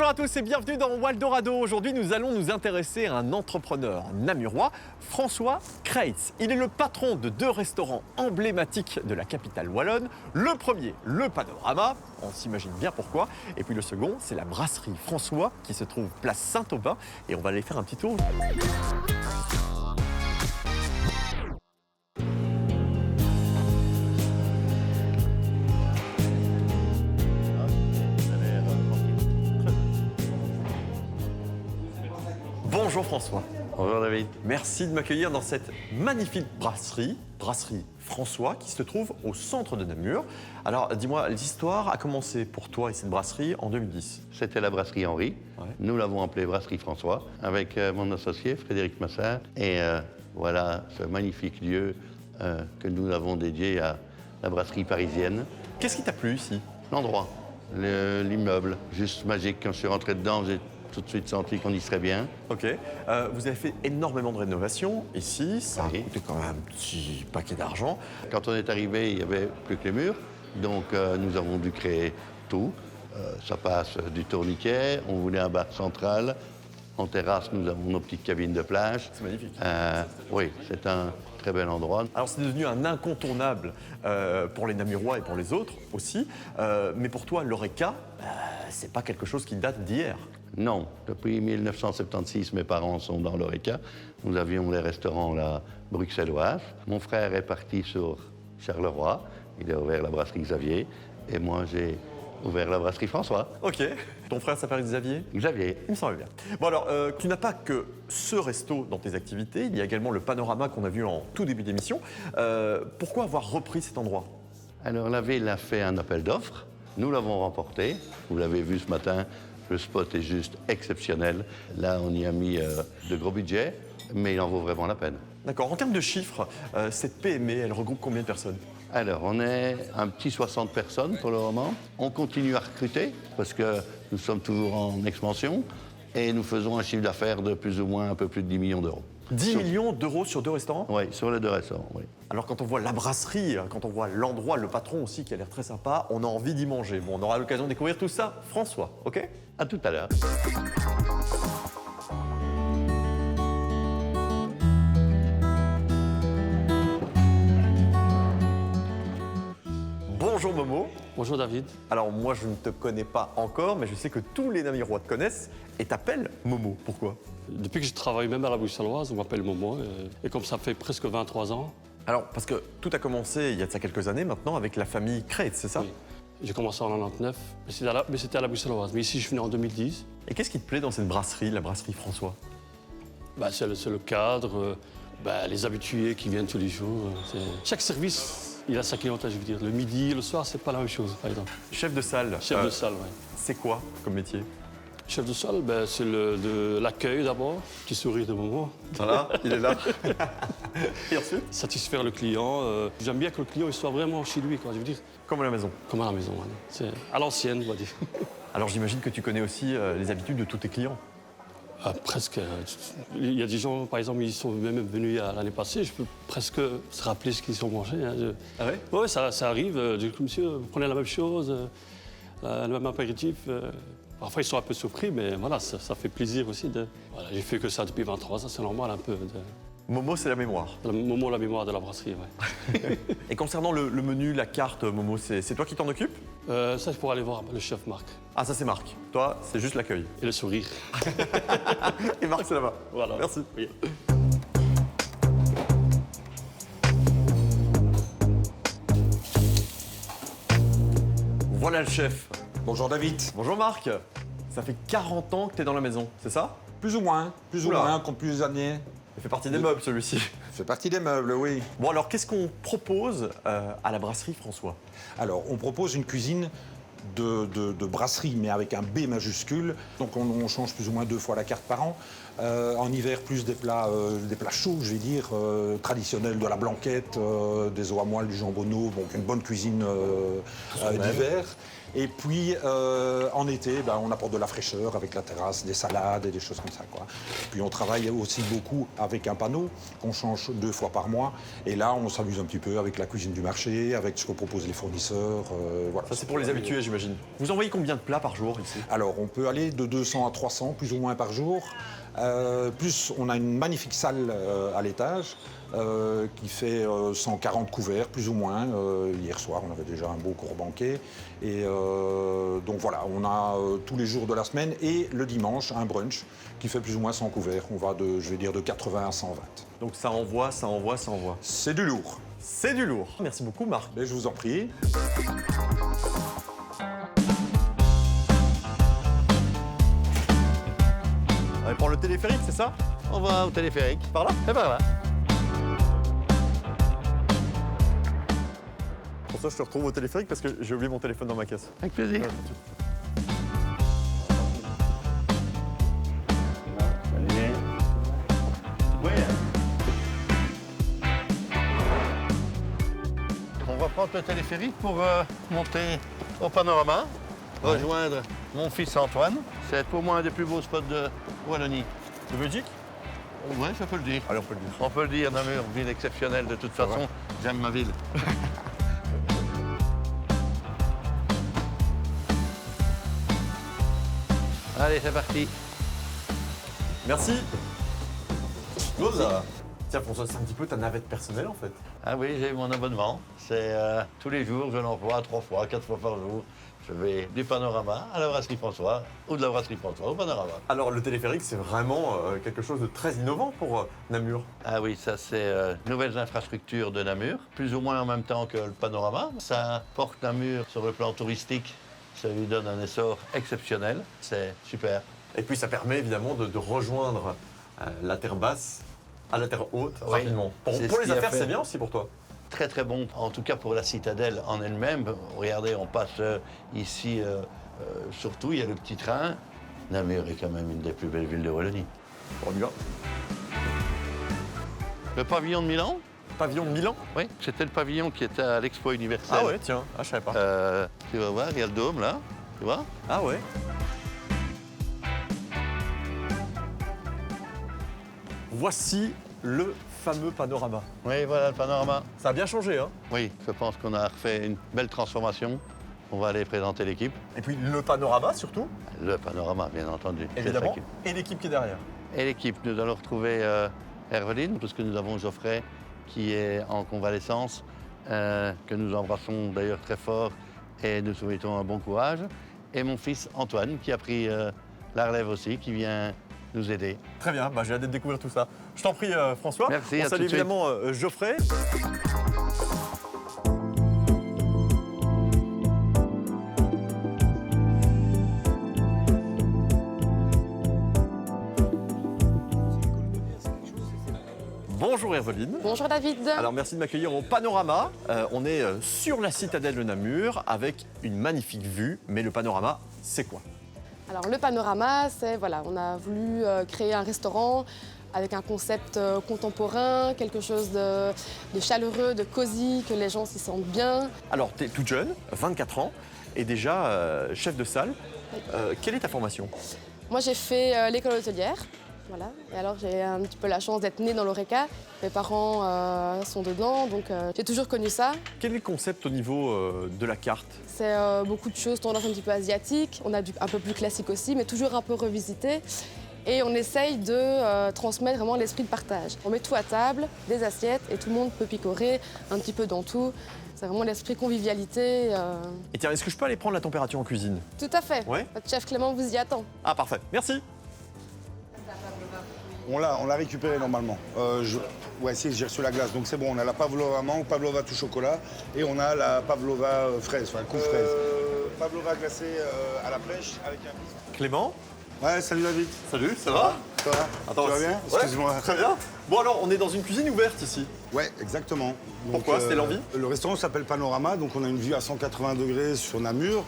Bonjour à tous et bienvenue dans Waldorado. Aujourd'hui, nous allons nous intéresser à un entrepreneur namurois, François Creitz. Il est le patron de 2 restaurants emblématiques de la capitale wallonne. Le premier, le Panorama, on s'imagine bien pourquoi. Et puis le second, c'est la brasserie François qui se trouve place Saint-Aubin. Et on va aller faire un petit tour. Bonjour François. Bonjour David. Merci de m'accueillir dans cette magnifique brasserie, brasserie François, qui se trouve au centre de Namur. Alors dis-moi, l'histoire a commencé pour toi et cette brasserie en 2010. C'était la brasserie Henri. Ouais. Nous l'avons appelée brasserie François avec mon associé Frédéric Massard. Et voilà ce magnifique lieu que nous avons dédié à la brasserie parisienne. Qu'est-ce qui t'a plu ici? L'endroit, l'immeuble, juste magique. Quand je suis rentré dedans, j'ai tout de suite senti qu'on y serait bien. Ok. Vous avez fait énormément de rénovations ici. Ça Oui. a coûté quand même un petit paquet d'argent. Quand on est arrivé, il n'y avait plus que les murs. Donc nous avons dû créer tout. Ça passe du tourniquet, on voulait un bar central. En terrasse, nous avons nos petites cabines de plage. C'est magnifique. Oui, c'est un très bel endroit. Alors c'est devenu un incontournable pour les Namurois et pour les autres aussi. Mais pour toi, l'Oreca, c'est pas quelque chose qui date d'hier. Non, depuis 1976, mes parents sont dans l'Oreca. Nous avions les restaurants là, bruxellois. Mon frère est parti sur Charleroi. Il a ouvert la brasserie Xavier. Et moi, j'ai ouvert la brasserie François. Ok. Ton frère s'appelle Xavier? Xavier. Il me semble bien. Bon alors, tu n'as pas que ce resto dans tes activités, il y a également le Panorama qu'on a vu en tout début d'émission. Pourquoi avoir repris cet endroit? Alors, la ville a fait un appel d'offres. Nous l'avons remporté. Vous l'avez vu ce matin. Le spot est juste exceptionnel. Là, on y a mis de gros budgets, mais il en vaut vraiment la peine. D'accord. En termes de chiffres, cette PME, elle regroupe combien de personnes? Alors, on est un petit 60 personnes pour le moment. On continue à recruter parce que nous sommes toujours en expansion et nous faisons un chiffre d'affaires de plus ou moins un peu plus de 10 millions d'euros. 10 millions d'euros sur 2 restaurants? Oui, sur les 2 restaurants, oui. Alors quand on voit la brasserie, quand on voit l'endroit, le patron aussi qui a l'air très sympa, on a envie d'y manger. Bon, on aura l'occasion de découvrir tout ça. François, ok? À tout à l'heure. Bonjour Momo. Bonjour David. Alors moi je ne te connais pas encore, mais je sais que tous les Namurois te connaissent et t'appellent Momo. Pourquoi? Depuis que je travaille même à la Bruxelloise, on m'appelle Momo. Et comme ça fait presque 23 ans, Alors parce que tout a commencé il y a de ça quelques années maintenant avec la famille Creitz, c'est ça? oui. J'ai commencé en 99, mais c'était à la Bruxelloise. Mais ici, je suis venu en 2010. Et qu'est-ce qui te plaît dans cette brasserie, la brasserie François? C'est le cadre, les habitués qui viennent tous les jours. Chaque service, il a sa clientèle, je veux dire. Le midi, le soir, c'est pas la même chose, par exemple. Chef de salle. Chef de salle, oui. C'est quoi comme métier? Chef de salle, c'est de l'accueil d'abord, petit sourire de Momo. Voilà, il est là. Et ensuite? Satisfaire le client. J'aime bien que le client il soit vraiment chez lui, quoi, je veux dire. Comme à la maison. Comme à la maison, hein. C'est à l'ancienne, on va dire. Alors j'imagine que tu connais aussi les habitudes de tous tes clients. Presque. Il y a des gens, par exemple, ils sont même venus l'année passée, je peux presque se rappeler ce qu'ils ont mangé. Hein. Ah ouais? Oui, ça arrive. Je dis, monsieur, vous prenez la même chose, le même apéritif. Parfois, ils sont un peu surpris, mais voilà, ça fait plaisir aussi. Voilà, j'ai fait que ça depuis 23 ans, c'est normal un peu. Momo, c'est la mémoire. Le moment, la mémoire de la brasserie, ouais. Et concernant le menu, la carte, Momo, c'est toi qui t'en occupes? Ça, c'est pour aller voir le chef Marc. Ah, ça c'est Marc. Toi, c'est juste l'accueil. Et le sourire. Et Marc, c'est là-bas. Voilà. Merci. Oui. Voilà le chef. Bonjour David. Bonjour Marc. Ça fait 40 ans que t'es dans la maison, c'est ça? Plus ou moins, Oula. compte plus années. Ça fait partie des meubles celui-ci. Fait partie des meubles, oui. Bon alors, qu'est-ce qu'on propose à la brasserie François? Alors, on propose une cuisine de brasserie, mais avec un B majuscule. Donc, on change plus ou moins 2 fois la carte par an. En hiver, plus des plats chauds, je vais dire, traditionnels, de la blanquette, des os à moelle, du jambonneau, donc une bonne cuisine d'hiver. Et puis en été, on apporte de la fraîcheur avec la terrasse, des salades et des choses comme ça, quoi. Puis on travaille aussi beaucoup avec un panneau qu'on change 2 fois par mois. Et là, on s'amuse un petit peu avec la cuisine du marché, avec ce que proposent les fournisseurs. Voilà. Ça, c'est pour les habitués, j'imagine. Vous envoyez combien de plats par jour ici? Alors, on peut aller de 200 à 300, plus ou moins par jour. Plus, on a une magnifique salle à l'étage qui fait 140 couverts, plus ou moins. Hier soir, on avait déjà un beau court banquet. Et donc voilà, on a tous les jours de la semaine et le dimanche, un brunch qui fait plus ou moins 100 couverts. On va de, je vais dire, de 80 à 120. Donc ça envoie, ça envoie, ça envoie. C'est du lourd. C'est du lourd. Merci beaucoup, Marc. Mais je vous en prie. On va prendre le téléphérique, c'est ça? On va au téléphérique. Par là? Et par là. Pour ça, je te retrouve au téléphérique parce que j'ai oublié mon téléphone dans ma caisse. Avec plaisir. On va prendre le téléphérique pour monter au panorama, rejoindre mon fils Antoine. C'est pour moi un des plus beaux spots de Wallonie. De Belgique? Oui, ça peut le dire. Allez, on peut le dire. On peut le dire, Namur, ville exceptionnelle de toute façon. J'aime ma ville. Allez, c'est parti. Merci. Chose. Tiens, François, c'est un petit peu ta navette personnelle, en fait. Ah oui, j'ai mon abonnement. C'est tous les jours, je l'envoie 3 fois, 4 fois par jour. Je vais du panorama à la brasserie François ou de la brasserie François au panorama. Alors, le téléphérique, c'est vraiment quelque chose de très innovant pour Namur. Ah oui, ça c'est nouvelles infrastructures de Namur, plus ou moins en même temps que le panorama. Ça porte Namur sur le plan touristique, ça lui donne un essor exceptionnel, c'est super. Et puis, ça permet évidemment de rejoindre la terre basse à la terre haute Oui, rapidement. Pour c'est les ce qui a affaires, fait. c'est bien aussi pour toi. Très très bon, en tout cas pour la citadelle en elle-même. Regardez, on passe ici, surtout, il y a le petit train. Namur est quand même une des plus belles villes de Wallonie. On y va. Le pavillon de Milan, Pavillon de Milan? oui, c'était le pavillon qui était à l'Expo universelle. Ah ouais, tiens. Ah, je savais pas. Tu vas voir, il y a le dôme là, tu vois. Ah ouais. Voici le fameux panorama. Oui, voilà le panorama. Ça a bien changé, hein? Oui, je pense qu'on a refait une belle transformation. On va aller présenter l'équipe. Et puis le panorama surtout, Le panorama, bien entendu. C'est ça évidemment, qui- et l'équipe qui est derrière. Et l'équipe, nous allons retrouver Herveline, parce que nous avons Geoffrey qui est en convalescence, que nous embrassons d'ailleurs très fort et nous souhaitons un bon courage. Et mon fils Antoine qui a pris la relève aussi, qui vient nous aider. Très bien, j'ai hâte de découvrir tout ça. Je t'en prie, François. Merci, On à salue tout de suite. évidemment Geoffrey. Bonjour Herveline. Bonjour David. Alors merci de m'accueillir au panorama. On est sur la citadelle de Namur avec une magnifique vue. Mais le panorama, c'est quoi? Alors le panorama, c'est voilà, on a voulu créer un restaurant avec un concept contemporain, quelque chose de chaleureux, de cosy, que les gens s'y sentent bien. Alors tu es toute jeune, 24 ans, et déjà chef de salle. Quelle est ta formation? Moi j'ai fait l'école hôtelière. Voilà. Et alors j'ai un petit peu la chance d'être née dans l'Horeca. Mes parents sont dedans, donc j'ai toujours connu ça. Quel est le concept au niveau de la carte? C'est beaucoup de choses tendance un petit peu asiatique. On a un peu plus classique aussi, mais toujours un peu revisité. Et on essaye de transmettre vraiment l'esprit de partage. On met tout à table, des assiettes, et tout le monde peut picorer un petit peu dans tout. C'est vraiment l'esprit convivialité. Et tiens, est-ce que je peux aller prendre la température en cuisine? Tout à fait. Ouais. Notre chef Clément vous y attend. Ah parfait, merci. On l'a récupéré normalement. Ouais, si, j'ai reçu la glace, donc c'est bon. On a la pavlova mangue, pavlova tout chocolat et on a la pavlova fraise, enfin coupe fraise. Pavlova glacée à la pêche avec un biscuit. Clément? Ouais, salut David. Salut, ça va? Ça va? Attends, tu vas bien? ouais, Excuse-moi. Très bien. Bon alors, on est dans une cuisine ouverte ici. Ouais, exactement. Donc, Pourquoi? C'était l'envie? Le restaurant s'appelle Panorama, donc on a une vue à 180 degrés sur Namur.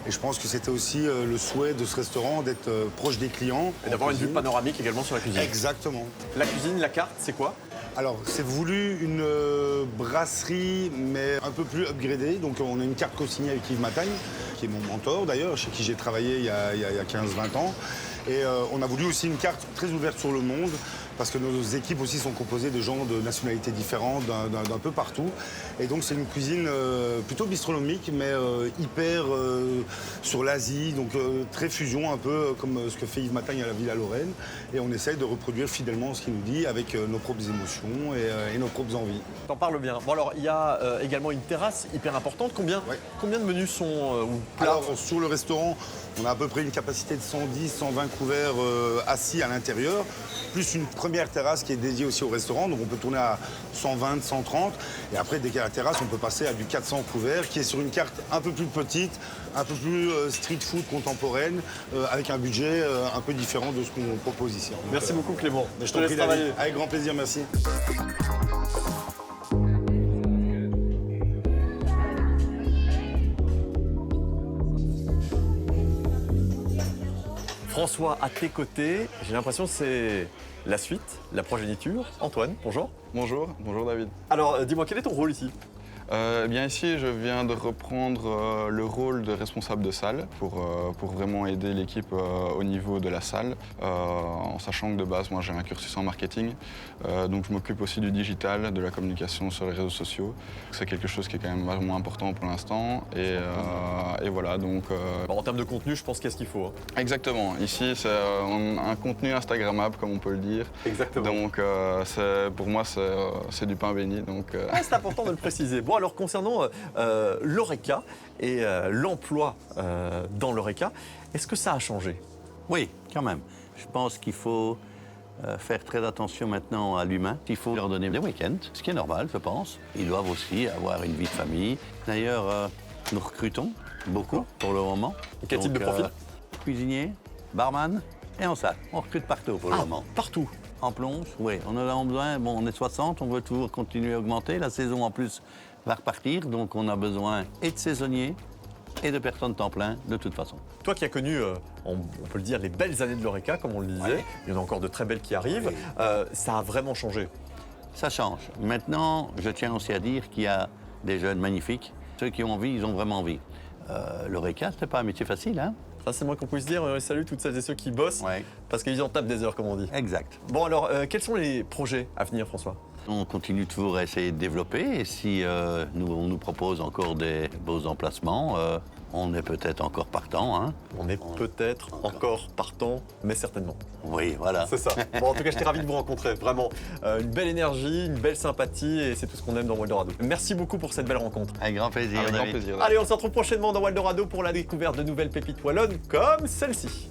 Et je pense que c'était aussi le souhait de ce restaurant d'être proche des clients. Et d'avoir en une vue cuisine. panoramique également sur la cuisine. Exactement. La cuisine, la carte, c'est quoi? Alors, c'est voulu une brasserie, mais un peu plus upgradée. Donc, on a une carte co-signée avec Yves Matagne, qui est mon mentor d'ailleurs, chez qui j'ai travaillé il y a 15-20 ans. Et on a voulu aussi une carte très ouverte sur le monde, parce que nos équipes aussi sont composées de gens de nationalités différentes, d'un peu partout. Et donc c'est une cuisine plutôt bistronomique, mais hyper sur l'Asie, donc très fusion, un peu comme ce que fait Yves Matagne à la Villa Lorraine. Et on essaye de reproduire fidèlement ce qu'il nous dit avec nos propres émotions et nos propres envies. T'en parles bien. Bon alors, il y a également une terrasse hyper importante. Combien de menus sont ou plats? Alors sur le restaurant, on a à peu près une capacité de 110-120 couverts assis à l'intérieur, plus une première terrasse qui est dédiée aussi au restaurant, donc on peut tourner à 120, 130. Et après, dès qu'il y a la terrasse, on peut passer à du 400 couverts, qui est sur une carte un peu plus petite, un peu plus street food contemporaine, avec un budget un peu différent de ce qu'on propose ici. Donc, Merci beaucoup Clément. Je te t'en laisse prie, travailler. David. Avec grand plaisir, merci. François, à tes côtés, j'ai l'impression que c'est la suite, la progéniture. Antoine, bonjour. Bonjour David. Alors, dis-moi, quel est ton rôle ici? Eh bien ici, je viens de reprendre le rôle de responsable de salle pour vraiment aider l'équipe au niveau de la salle, en sachant que de base, moi j'ai un cursus en marketing, donc je m'occupe aussi du digital, de la communication sur les réseaux sociaux. C'est quelque chose qui est quand même vraiment important pour l'instant et voilà donc... Bon, en termes de contenu, je pense qu'est-ce qu'il faut. Exactement, ici c'est un contenu instagrammable comme on peut le dire. Exactement. Donc pour moi c'est du pain béni. Donc, C'est important de le préciser. Bon, alors concernant l'Horeca et l'emploi dans l'Horeca, est-ce que ça a changé? Oui, quand même. Je pense qu'il faut faire très attention maintenant à l'humain. Il faut leur donner des week-ends, ce qui est normal, je pense. Ils doivent aussi avoir une vie de famille. D'ailleurs, nous recrutons beaucoup pour le moment. Quel type de profil? Cuisinier, barman et en salle. On recrute partout pour le moment. Partout. En plonge, oui. On en a besoin. Bon, on est 60, on veut toujours continuer à augmenter. La saison, en plus, va repartir. Donc, on a besoin et de saisonniers et de personnes temps plein, de toute façon. Toi qui as connu, on peut le dire, les belles années de l'Horeca, comme on le disait, Ouais. il y en a encore de très belles qui arrivent, ça a vraiment changé. Ça change. Maintenant, je tiens aussi à dire qu'il y a des jeunes magnifiques. Ceux qui ont envie, ils ont vraiment envie. L'Horeca, c'est pas un métier facile, hein? Ça, c'est moi qu'on puisse dire. Salut toutes celles et ceux qui bossent, Ouais. parce qu'ils en tapent des heures, comme on dit. Exact. Bon, alors, quels sont les projets à venir, François? On continue toujours à essayer de développer et si on nous propose encore des beaux emplacements, on est peut-être encore partant, hein? On est peut-être encore partant, mais certainement. Oui, voilà. C'est ça. Bon, en tout cas, j'étais ravi de vous rencontrer. Vraiment, une belle énergie, une belle sympathie, et c'est tout ce qu'on aime dans Waldorado. Merci beaucoup pour cette belle rencontre. Avec grand plaisir. avec grand David. plaisir. Allez, on se retrouve prochainement dans Waldorado pour la découverte de nouvelles pépites wallonnes comme celle-ci.